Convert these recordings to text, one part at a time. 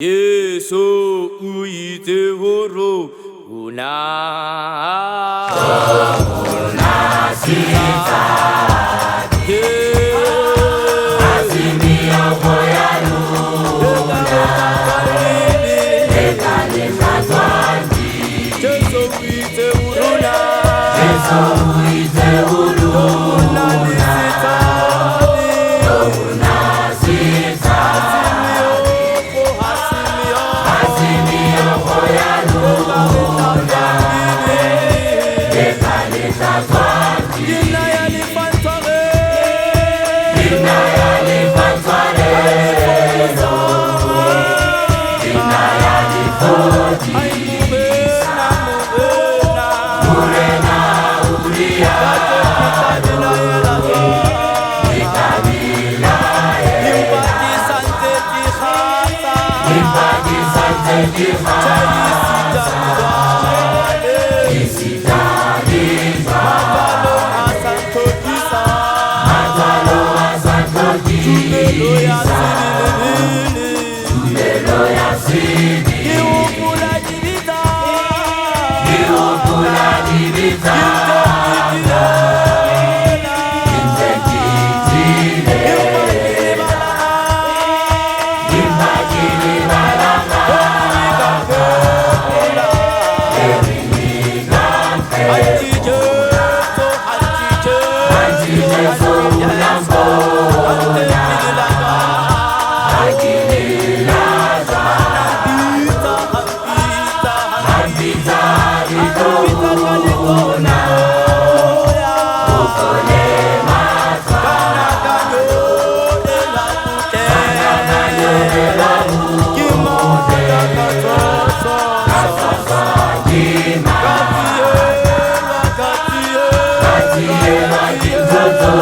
Yesu uite huru unasita azimia moya luna lekaleka twanji Yesu uite huruna Yesu uite huruna unasita azimia moya luna lekaleka twanji Dina yalifantware Dina yalifantware Dina yalifoti Murena uria Impaki sante kihasa Isitariza Matalo asantokisa Tumelo ya sidi Kiukula divita Intekitile Impakili balanga Erimigante Antijeso unambona Akililaza Ambita likona Ukole mata Kanaganyorela umude Kasasa jima Katiela kintoto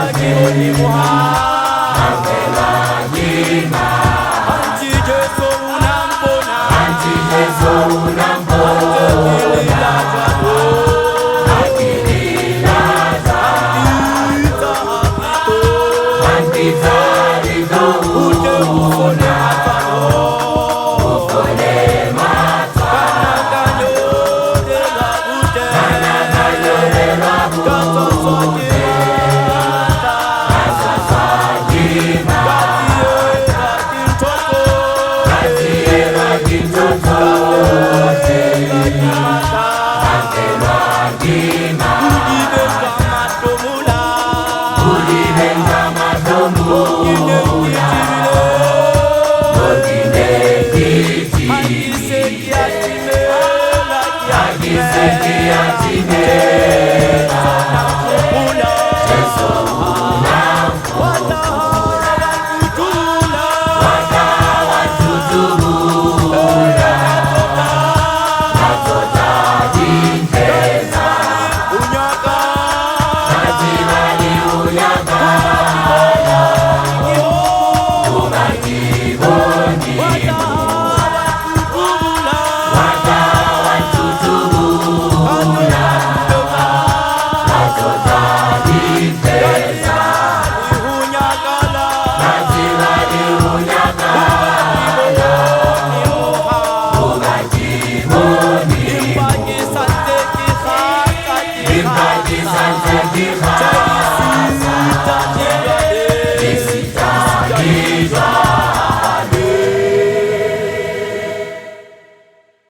Angela jima Antijeso unambona Akililaza Ambita likona Ukole mata Kanaganyorela umude Kasasa jima Katiela kintoto Angela jima Ulibenga madomuna Odine kiti Akiseki atimela Yesu watawatutubula Natota jinteza Natibali unyaka Tumakiboni